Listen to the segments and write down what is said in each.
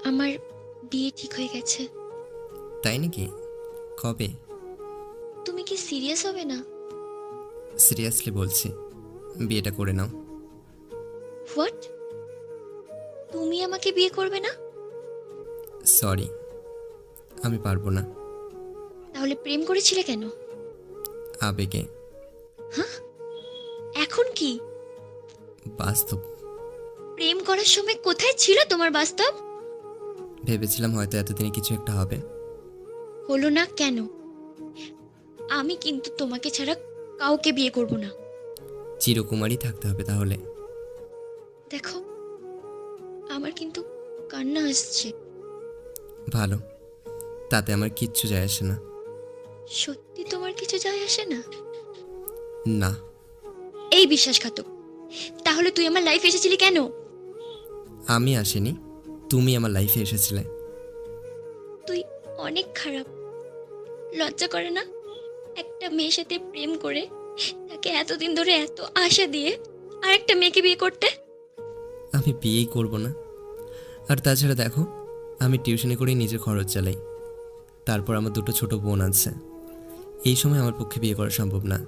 আমার বিয়ে ঠিক হয়ে গেছে। তাই নাকি? কবে? তুমি কি সিরিয়াস হবে না? সিরিয়াসলি বলছি, বিয়েটা করে নাও। হোয়াট? তুমি আমাকে বিয়ে করবে না? সরি, আমি পারবো না। তাহলে প্রেম করেছিলে কেন? আবেগে। এখন কি? বাস্তব। প্রেম করার সময় কোথায় ছিল তোমার বাস্তব? ভেবেছিলাম হয়তো এতদিনে কিছু একটা হবে। হলো না কেন? আমি কিন্তু তোমাকে ছাড়া কাউকে বিয়ে করব না। চিরকুমারী থাকতে হবে তাহলে। দেখো, আমার কিন্তু কান্না আসছে। ভালো, তাতে আমার কিচ্ছু যায় আসে না। সত্যি তোমার কিছু যায় আসে না? না। এই বিশ্বাসঘাতক! তাহলে তুই আমার লাইফে এসেছিলি কেন? আমি আসিনি, তুমি আমার লাইফে এসেছিলে। তুই অনেক খারাপ। লজ্জা করে না একটা মেয়ের সাথে প্রেম করে তাকে এতদিন ধরে এত আশা দিয়ে আর একটা মেয়েকে বিয়ে করতে? আমি বিয়েই করব না। আর তাছাড়া দেখো, আমি টিউশনি করেই নিজের খরচ চালাই। তারপর আমার দুটো ছোট বোন আছে। এই সময় আমার পক্ষে বিয়ে করা সম্ভব না।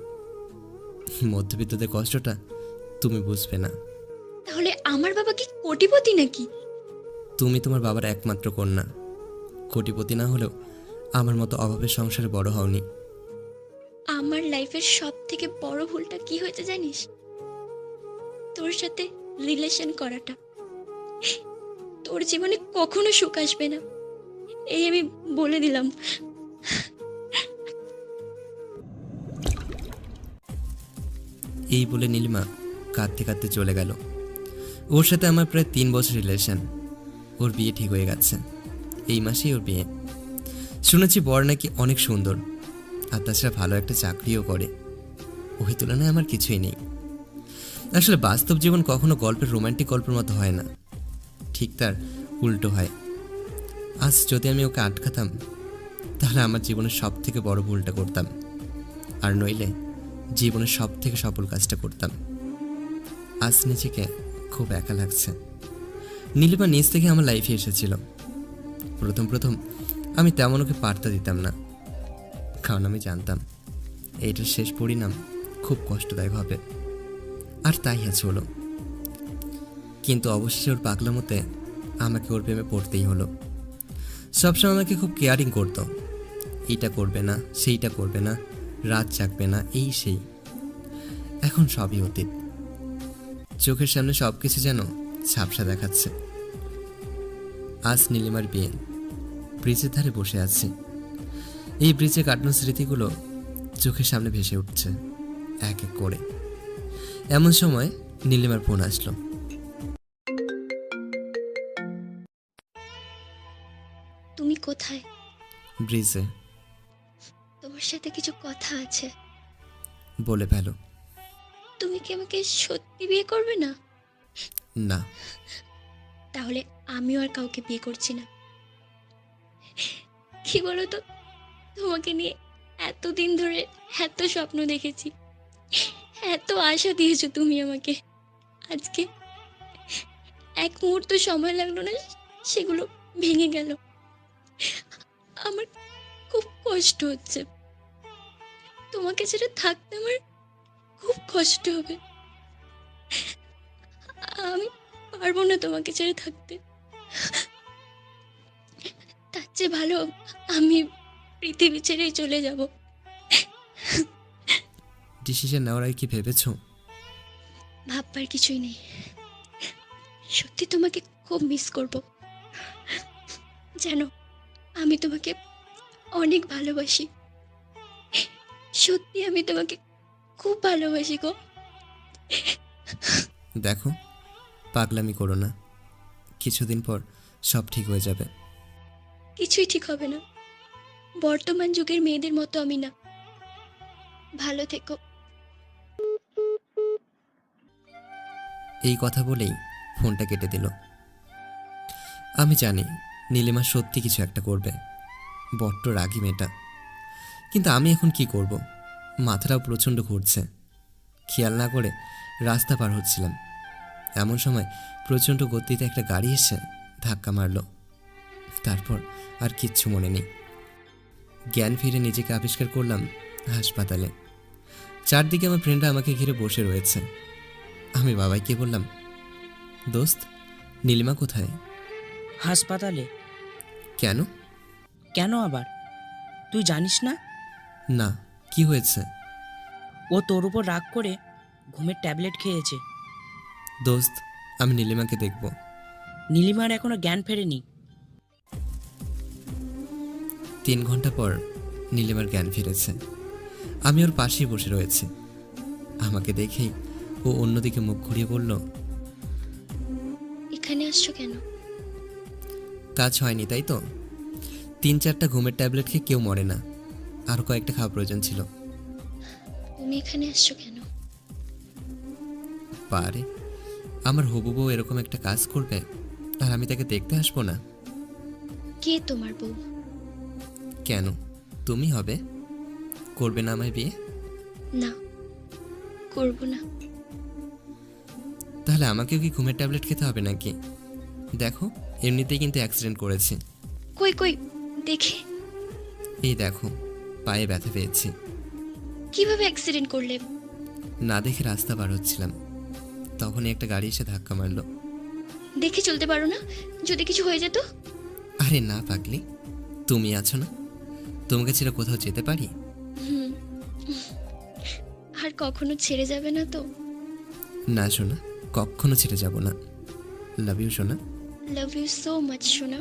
মধ্যবিত্তদের কষ্টটা তুমি বুঝবে না। তাহলে আমার বাবা কি কোটিপতি নাকি? তুমি তোমার বাবার একমাত্র কন্যা। কোটিপতি না হলেও আমার মতো অভাবের সংসারে বড় হওনি। আমার লাইফের সব থেকে বড় ভুলটা কি হয়েছে জানিস? তোর সাথে রিলেশন করাটা। তোর জীবনে কখনো সুখ আসবে না, এই আমি বলে দিলাম। এই বলে নীলিমা কাঁদতে কাঁদতে চলে গেল। ওর সাথে আমার প্রায় 3 বছর রিলেশন। ওর বিয়ে ঠিক হয়ে গেছে, এই মাসেই ওর বিয়ে। শুনেছি বর নাকি অনেক সুন্দর, আর তাছাড়া ভালো একটা চাকরিও করে। ওই তুলনায় আমার কিছুই নেই। আসলে বাস্তব জীবন কখনো গল্পের রোমান্টিক গল্পের মতো হয় না, ঠিক তার উল্টো হয়। আজ যদি আমি ওকে আটকাতাম, তাহলে আমার জীবনের সব থেকে বড় ভুলটা করতাম। আর নইলে জীবনের সব থেকে সফল কাজটা করতাম। আজ নিজেকে খুব একা লাগছে। নীলিমা নিজ থেকে আমার লাইফে এসেছিল। প্রথম প্রথম আমি তেমন ওকে পাত্তা দিতাম না, কারণ আমি জানতাম এইটার শেষ পরিণাম খুব কষ্টদায়ক হবে। আর তাই আছে হলো। কিন্তু অবশেষে ওর পাগলামোতে আমাকে ওর প্রেমে পড়তেই হলো। সবসময় আমাকে খুব কেয়ারিং করতো। এইটা করবে না, সেইটা করবে না, রাত জাগবে না, এই সেই। এখন সবই অতীত। চোখের সামনে সব কিছু যেন ঝাপসা দেখাচ্ছে। আজ নীলিমার বিয়ে। ব্রিজের ধারে বসে আছি। এই ব্রিজে কাটানো স্মৃতিগুলো চোখের সামনে ভেসে উঠছে এক এক করে। এমন সময় নীলিমার ফোন আসলো। তুমি কোথায়? ব্রিজে। তোমার সাথে কিছু কথা আছে। বলে ফেলো। তুমি কি আমাকে সত্যি বিয়ে করবে না? না। তাহলে আমিও আর কাউকে বিয়ে করছি না। কি বলো তো, তোমাকে নিয়ে এতদিন ধরে এত স্বপ্ন দেখেছি, এত আশা দিয়েছো তুমি আমাকে। আজকে এক মুহূর্ত সময় লাগলো না, সেগুলো ভেঙে গেল। আমার খুব কষ্ট হচ্ছে। তোমাকে ছেড়ে থাকতে আমার খুব কষ্ট হবে। আমি পারবো না তোমাকে ছেড়ে থাকতে। তার চেয়ে ভালো আমি পৃথিবী ছেড়েই চলে যাব। ডিসিশন নেওয়ার আগে কি ভেবেছো? ভাববার কিছুই নেই। সত্যি তোমাকে খুব মিস করব। জানো, আমি তোমাকে অনেক ভালোবাসি। সত্যি আমি তোমাকে খুব ভালোবাসি গো। দেখো, পাগলামি করো না। কিছুদিন পর সব ঠিক হয়ে যাবে। কিছুই ঠিক হবে না। বর্তমান যুগের মেয়েদের মতো আমি না। ভালো থেকো। এই কথা বলেই ফোনটা কেটে দিল। আমি জানি নীলিমা সত্যি কিছু একটা করবে। বড্ড রাগী মেয়েটা। কিন্তু আমি এখন কি করব? মাথাটাও প্রচণ্ড ঘুরছে। খেয়াল না করে রাস্তা পার হচ্ছিলাম। এমন সময় প্রচণ্ড গতিতে একটা গাড়ি এসে ধাক্কা মারল। তারপর আর কিচ্ছু মনে নেই। জ্ঞান ফিরে নিজেকে আবিষ্কার করলাম হাসপাতালে। চারদিকে আমার ফ্রেন্ডরা আমাকে ঘিরে বসে রয়েছে। আমি বাবাইকে বললাম, দোস্ত, নীলিমা কোথায়? হাসপাতালে। কেন? কেন আবার? তুই জানিস না? না, কি হয়েছে? ও তোর উপর রাগ করে ঘুমের ট্যাবলেট খেয়েছে। দোস্ত, আমি নীলিমাকে দেখব। নীলিমার এখনো জ্ঞান ফেরেনি। 3 ঘন্টা পর নীলিমার জ্ঞান ফিরেছে। আমি ওর পাশেই বসে রয়েছে। আমাকে দেখেই ও অন্যদিকে মুখ ঘুরিয়ে বলল, এখানে আসছো কেন? কাজ হয়নি তাই তো? 3-4টা ঘুমের ট্যাবলেট খেয়ে কেউ মরে না, আরও কয়েকটা খাওয়া প্রয়োজন ছিল। তুমি এখানে আসছো কেন? পারে আমার হবু বউ এরকম একটা কাজ করবে আর আমি তাকে দেখতে আসবো না? কে তোমার বউ? কেন, তুমি হবে? করবে না আমায় বিয়ে? না, করবো না। তাহলে আমাকেও কি ঘুমের ট্যাবলেট খেতে হবে নাকি? দেখো, এমনিতেই কিন্তু অ্যাক্সিডেন্ট করেছি। কই কই দেখে। এই দেখো, পায়ে ব্যথা পেয়েছি। কিভাবে অ্যাক্সিডেন্ট করলে? না দেখে রাস্তা পার হচ্ছিলাম, তখনই একটা গাড়ি এসে ধাক্কা মারলো। দেখে চলতে পারো না? যদি কিছু হয়ে যেত? আরে না পাগলি, তুমি আছো না, তোমাকে ছেড়ে কোথাও যেতে পারি? আর কখনো ছেড়ে যাবে না তো? না সোনা, কখনো ছেড়ে যাব না। লাভ ইউ সোনা। লাভ ইউ সো মাচ সোনা।